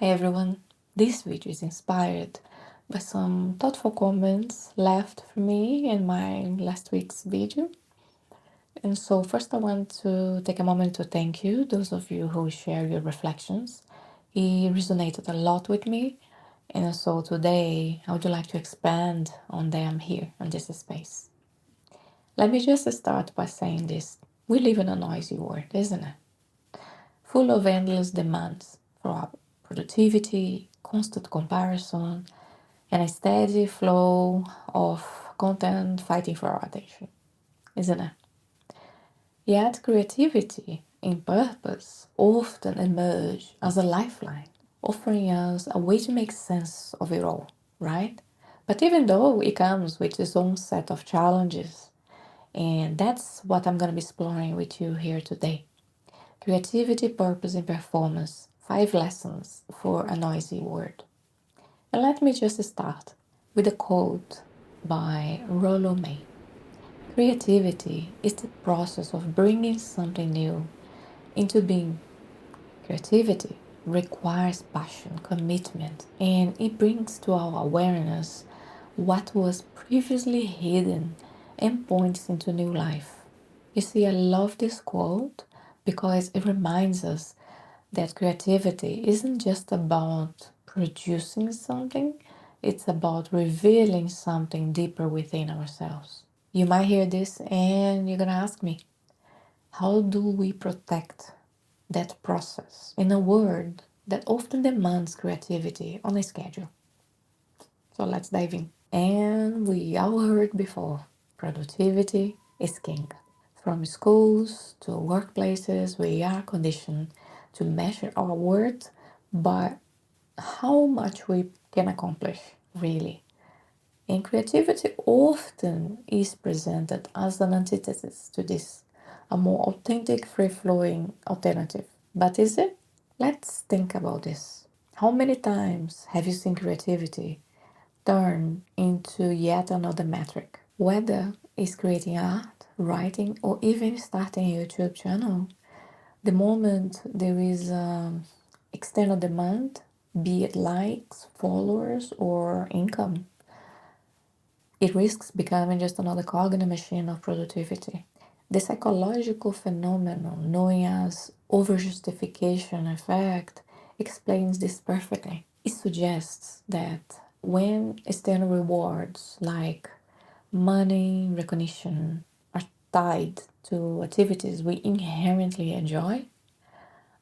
Hi everyone, this video is inspired by some thoughtful comments left for me in my last week's video. And so first I want to take a moment to thank you, those of you who share your reflections. It resonated a lot with me. And so today I would like to expand on them here in this space. Let me just start by saying this. We live in a noisy world, isn't it? Full of endless demands for our productivity, constant comparison, and a steady flow of content fighting for our attention, isn't it? Yet creativity and purpose often emerge as a lifeline, offering us a way to make sense of it all, right? But even though it comes with its own set of challenges, and that's what I'm going to be exploring with you here today. Creativity, purpose, and performance. 5 lessons for a noisy world. And let me just start with a quote by Rollo May. Creativity is the process of bringing something new into being. Creativity requires passion, commitment, and it brings to our awareness what was previously hidden and points into new life. You see, I love this quote because it reminds us that creativity isn't just about producing something, it's about revealing something deeper within ourselves. You might hear this and you're gonna ask me, how do we protect that process in a world that often demands creativity on a schedule? So let's dive in. And we all heard before, productivity is king. From schools to workplaces, we are conditioned to measure our worth by how much we can accomplish, really. And creativity often is presented as an antithesis to this, a more authentic, free flowing alternative. But is it? Let's think about this. How many times have you seen creativity turn into yet another metric? Whether it's creating art, writing, or even starting a YouTube channel, the moment there is external demand, be it likes, followers, or income, it risks becoming just another cog in a machine of productivity. The psychological phenomenon known as overjustification effect explains this perfectly. It suggests that when external rewards like money, recognition are tied to activities we inherently enjoy,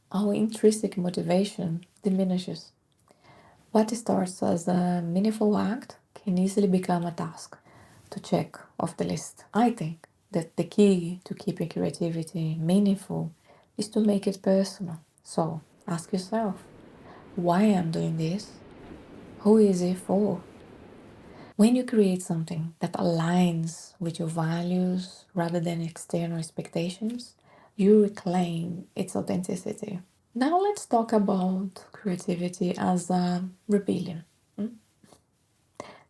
our intrinsic motivation diminishes. What starts as a meaningful act can easily become a task to check off the list. I think that the key to keeping creativity meaningful is to make it personal. So ask yourself, why I'm doing this? Who is it for? When you create something that aligns with your values rather than external expectations, you reclaim its authenticity. Now let's talk about creativity as a rebellion.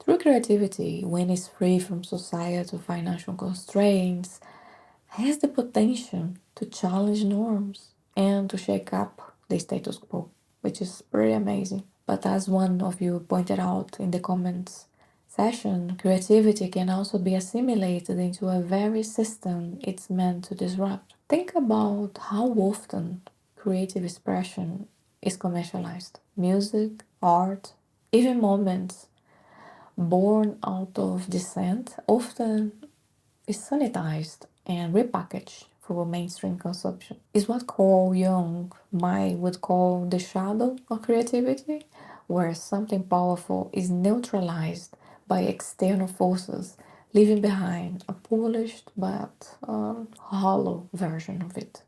True creativity, when it's free from societal financial constraints, has the potential to challenge norms and to shake up the status quo, which is pretty amazing. But as one of you pointed out in the comments session, creativity can also be assimilated into a very system it's meant to disrupt. Think about how often creative expression is commercialized. Music, art, even moments born out of dissent often is sanitized and repackaged for mainstream consumption. Is what Carl Jung might would call the shadow of creativity, where something powerful is neutralized by external forces, leaving behind a polished but hollow version of it.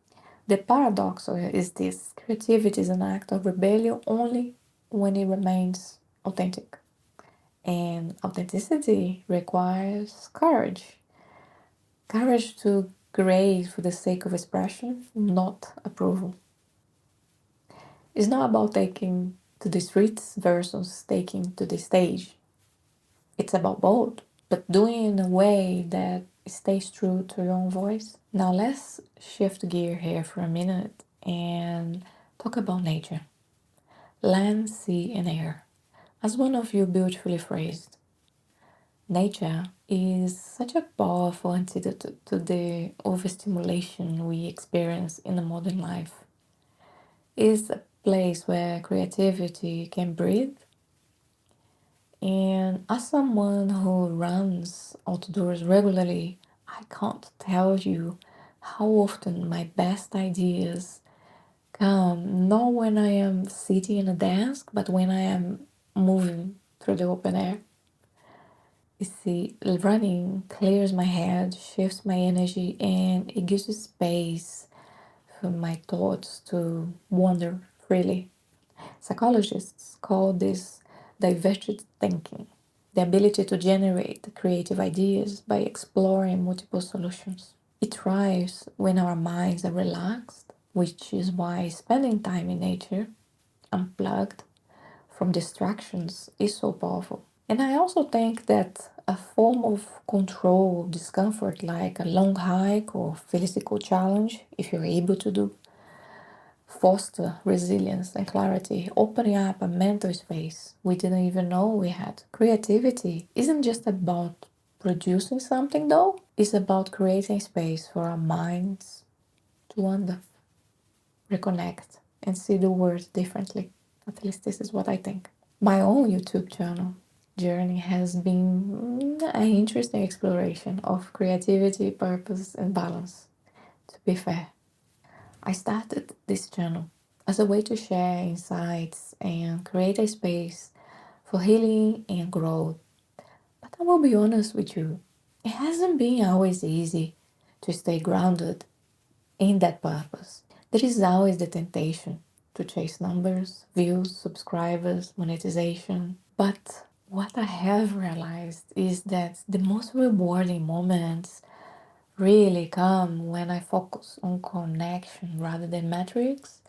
The paradox is this: creativity is an act of rebellion only when it remains authentic. And authenticity requires courage. Courage to create for the sake of expression, not approval. It's not about taking to the streets versus taking to the stage. It's about both, but doing it in a way that stays true to your own voice. Now let's shift gear here for a minute and talk about nature. land, sea, and air. As one of you beautifully phrased, nature is such a powerful antidote to the overstimulation we experience in the modern life. It's a place where creativity can breathe. And as someone who runs outdoors regularly, I can't tell you how often my best ideas come not when I am sitting in a desk, but when I am moving through the open air. You see, running clears my head, shifts my energy, and it gives you space for my thoughts to wander freely. Psychologists call this divergent thinking, the ability to generate creative ideas by exploring multiple solutions. It thrives when our minds are relaxed, which is why spending time in nature, unplugged from distractions, is so powerful. And I also think that a form of control discomfort, like a long hike or physical challenge, if you're able to do, foster resilience and clarity, opening up a mental space we didn't even know we had. Creativity isn't just about producing something, though, it's about creating space for our minds to wander, reconnect, and see the world differently. At least this is what I think. My own YouTube channel journey has been an interesting exploration of creativity, purpose, and balance, to be fair. I started this channel as a way to share insights and create a space for healing and growth. But I will be honest with you, it hasn't been always easy to stay grounded in that purpose. There is always the temptation to chase numbers, views, subscribers, monetization. But what I have realized is that the most rewarding moments really come when I focus on connection rather than metrics,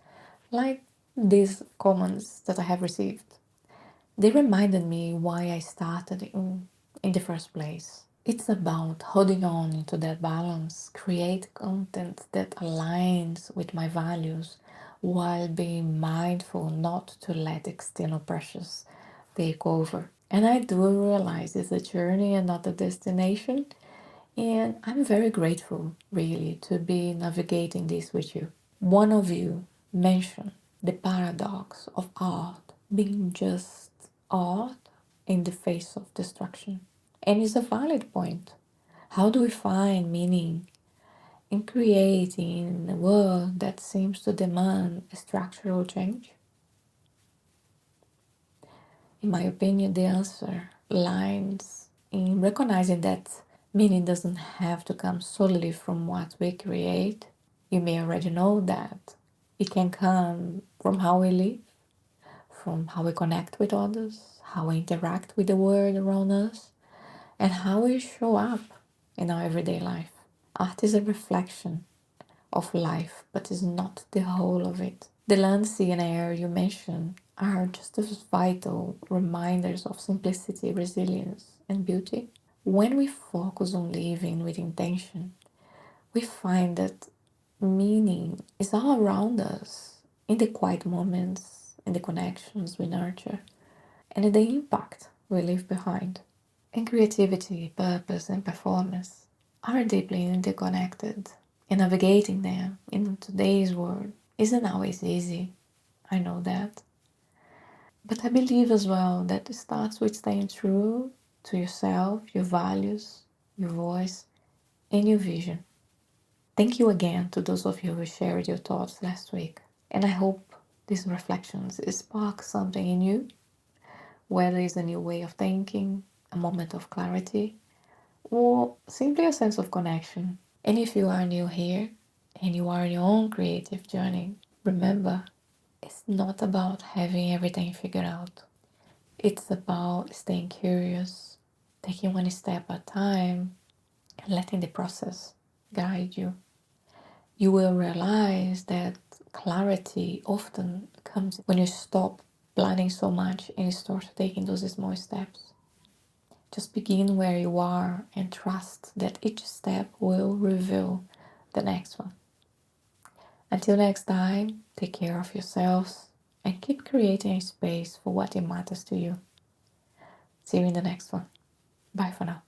like these comments that I have received. They reminded me why I started in the first place. It's about holding on to that balance, create content that aligns with my values while being mindful not to let external pressures take over. And I do realize it's a journey and not a destination. And I'm very grateful, really, to be navigating this with you. One of you mentioned the paradox of art being just art in the face of destruction. And it's a valid point. How do we find meaning in creating a world that seems to demand a structural change? In my opinion, the answer lies in recognizing that meaning doesn't have to come solely from what we create. You may already know that it can come from how we live, from how we connect with others, how we interact with the world around us, and how we show up in our everyday life. Art is a reflection of life, but is not the whole of it. The land, sea, and air you mentioned are just as vital reminders of simplicity, resilience, and beauty. When we focus on living with intention, we find that meaning is all around us in the quiet moments, in the connections we nurture, and in the impact we leave behind. And creativity, purpose, and performance are deeply interconnected, and navigating them in today's world isn't always easy. I know that. But I believe as well that it starts with staying true to yourself, your values, your voice, and your vision. Thank you again to those of you who shared your thoughts last week. And I hope these reflections spark something in you, whether it's a new way of thinking, a moment of clarity, or simply a sense of connection. And if you are new here and you are on your own creative journey, remember, it's not about having everything figured out. It's about staying curious, taking one step at a time, and letting the process guide you. You will realize that clarity often comes when you stop planning so much and you start taking those small steps. Just begin where you are and trust that each step will reveal the next one. Until next time, take care of yourselves and keep creating a space for what matters to you. See you in the next one. Bye for now.